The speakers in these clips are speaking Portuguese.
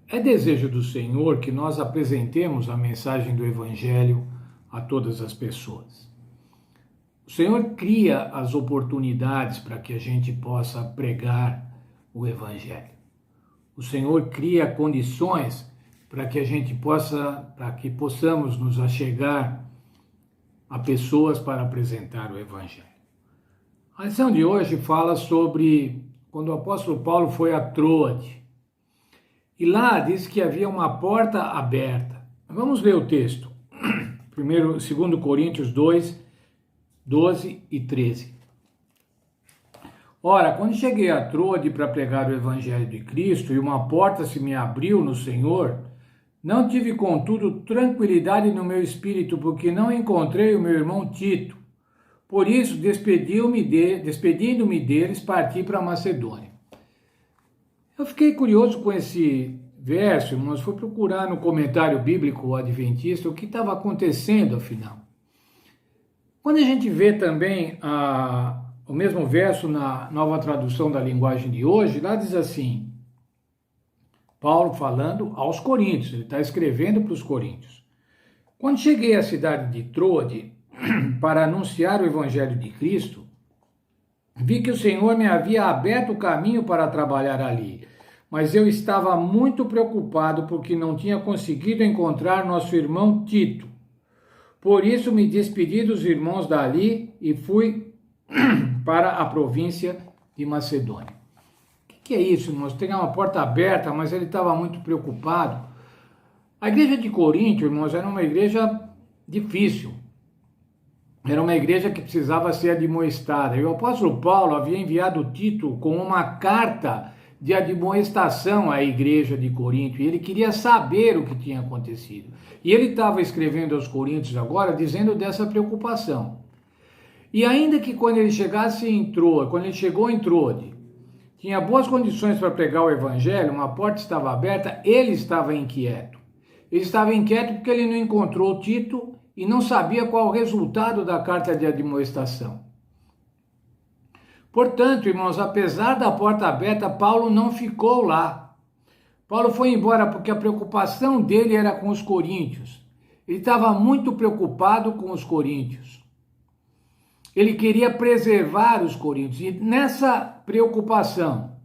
É desejo do Senhor que nós apresentemos a mensagem do Evangelho a todas as pessoas. O Senhor cria as oportunidades para que a gente possa pregar o Evangelho. O Senhor cria condições para que a gente possamos nos achegar a pessoas para apresentar o Evangelho. A lição de hoje fala sobre quando o apóstolo Paulo foi a Troade. E lá diz que havia uma porta aberta. Vamos ler o texto. 2 Coríntios 2, 12 e 13. Ora, quando cheguei a Troade para pregar o Evangelho de Cristo e uma porta se me abriu no Senhor, não tive, contudo, tranquilidade no meu espírito, porque não encontrei o meu irmão Tito. Por isso, despedindo-me deles, parti para a Macedônia. Eu fiquei curioso com esse verso, irmãos, fui procurar no comentário bíblico adventista o que estava acontecendo, afinal. Quando a gente vê também o mesmo verso na nova tradução da linguagem de hoje, lá diz assim, Paulo falando aos coríntios, ele está escrevendo para os coríntios. Quando cheguei à cidade de Troade para anunciar o Evangelho de Cristo, vi que o Senhor me havia aberto o caminho para trabalhar ali, mas eu estava muito preocupado porque não tinha conseguido encontrar nosso irmão Tito. Por isso me despedi dos irmãos dali e fui para a província de Macedônia. O que é isso, irmãos? Tem uma porta aberta, mas ele estava muito preocupado. A igreja de Corinto, irmãos, era uma igreja difícil. Era uma igreja que precisava ser admoestada. E o apóstolo Paulo havia enviado Tito com uma carta de admoestação à igreja de Corinto. E ele queria saber o que tinha acontecido. E ele estava escrevendo aos coríntios agora, dizendo dessa preocupação. E ainda que quando ele chegou em Troade, tinha boas condições para pregar o evangelho, uma porta estava aberta, ele estava inquieto. Ele estava inquieto porque ele não encontrou Tito e não sabia qual o resultado da carta de admoestação. Portanto, irmãos, apesar da porta aberta, Paulo não ficou lá. Paulo foi embora porque a preocupação dele era com os coríntios. Ele estava muito preocupado com os coríntios. Ele queria preservar os coríntios. E nessa preocupação,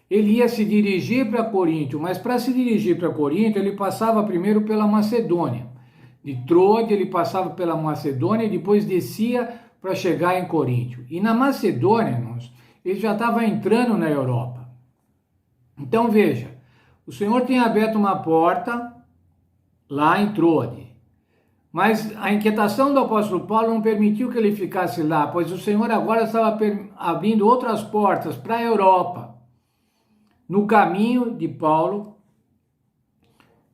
ele ia se dirigir para Corinto, mas para se dirigir para Corinto, ele passava primeiro pela Macedônia. De Troade, ele passava pela Macedônia e depois descia para chegar em Corinto. E na Macedônia, irmãos, ele já estava entrando na Europa. Então veja, o Senhor tem aberto uma porta lá em Troade. Mas a inquietação do apóstolo Paulo não permitiu que ele ficasse lá, pois o Senhor agora estava abrindo outras portas para a Europa. No caminho de Paulo,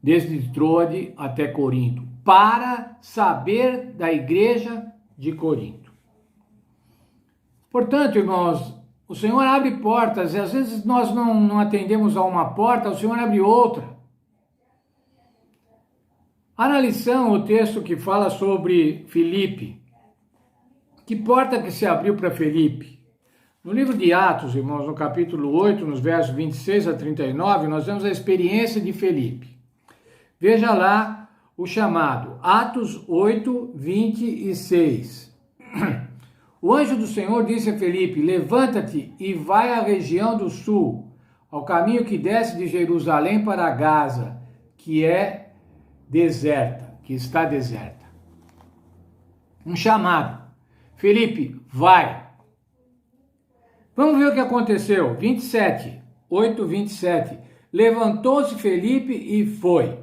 desde Troade até Corinto, para saber da igreja de Corinto. Portanto, irmãos, o Senhor abre portas e às vezes nós não atendemos a uma porta, o Senhor abre outra. Há na lição o texto que fala sobre Filipe. Que porta que se abriu para Filipe? No livro de Atos, irmãos, no capítulo 8, nos versos 26 a 39, nós vemos a experiência de Filipe. Veja lá o chamado, Atos 8, 26. O anjo do Senhor disse a Filipe, levanta-te e vai à região do sul, ao caminho que desce de Jerusalém para Gaza, que está deserta. Um chamado. Filipe, vai. Vamos ver o que aconteceu. 8:27. Levantou-se Filipe e foi.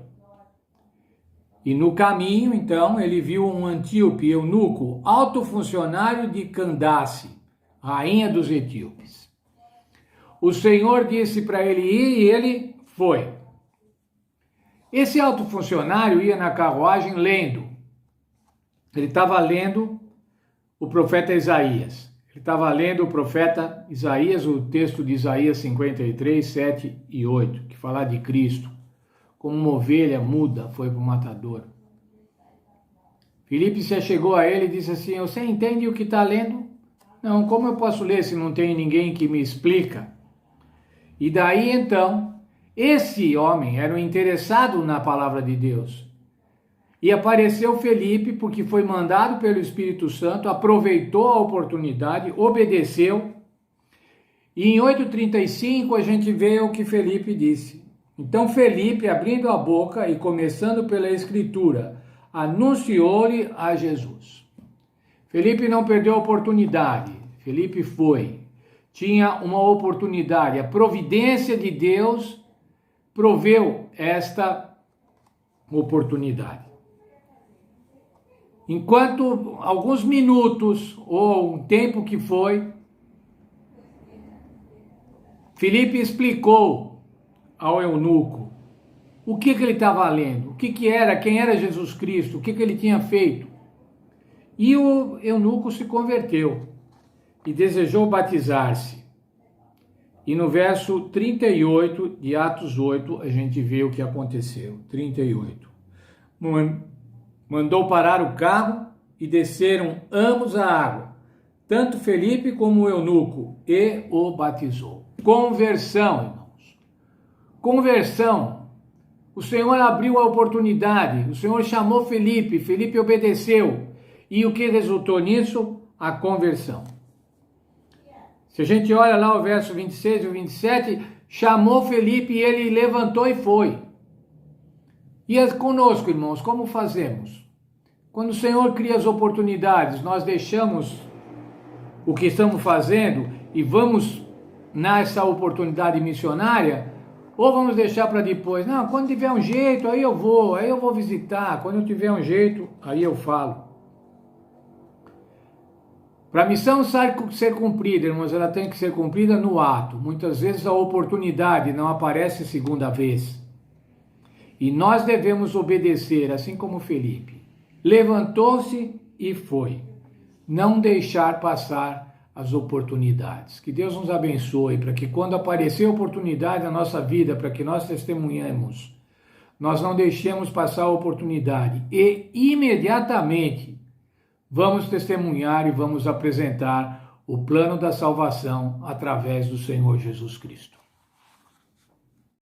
E no caminho, então, ele viu um antíope, eunuco, alto funcionário de Candace, rainha dos etíopes. O Senhor disse para ele ir e ele foi. Esse alto funcionário ia na carruagem lendo. Ele estava lendo o profeta Isaías. Ele estava lendo o profeta Isaías, o texto de Isaías 53, 7 e 8, que fala de Cristo. Como uma ovelha muda, foi para o matador. Filipe se chegou a ele e disse assim, você entende o que está lendo? Não, como eu posso ler se não tem ninguém que me explica? E daí então, Esse homem era um interessado na palavra de Deus. E apareceu Felipe, porque foi mandado pelo Espírito Santo, aproveitou a oportunidade, obedeceu. E em 8:35 a gente vê o que Felipe disse. Então Felipe, abrindo a boca e começando pela Escritura, anunciou-lhe a Jesus. Felipe não perdeu a oportunidade. Felipe foi. Tinha uma oportunidade. A providência de Deus proveu esta oportunidade. Enquanto alguns minutos ou um tempo que foi, Felipe explicou ao eunuco o que ele estava lendo, o que era, quem era Jesus Cristo, o que ele tinha feito. E o eunuco se converteu e desejou batizar-se. E no verso 38 de Atos 8, a gente vê o que aconteceu. 38. Mandou parar o carro e desceram ambos à água, tanto Felipe como o eunuco, e o batizou. Conversão, irmãos. Conversão. O Senhor abriu a oportunidade, o Senhor chamou Felipe, Felipe obedeceu. E o que resultou nisso? A conversão. Se a gente olha lá o verso 26 e 27, chamou Felipe e ele levantou e foi. E é conosco, irmãos, como fazemos? Quando o Senhor cria as oportunidades, nós deixamos o que estamos fazendo e vamos nessa oportunidade missionária, ou vamos deixar para depois? Não, quando tiver um jeito, aí eu vou visitar, quando eu tiver um jeito, aí eu falo. Para a missão ser cumprida, irmãos, ela tem que ser cumprida no ato. Muitas vezes a oportunidade não aparece segunda vez. E nós devemos obedecer, assim como Felipe. Levantou-se e foi. Não deixar passar as oportunidades. Que Deus nos abençoe para que quando aparecer oportunidade na nossa vida, para que nós testemunhemos, nós não deixemos passar a oportunidade e imediatamente vamos testemunhar e vamos apresentar o plano da salvação através do Senhor Jesus Cristo.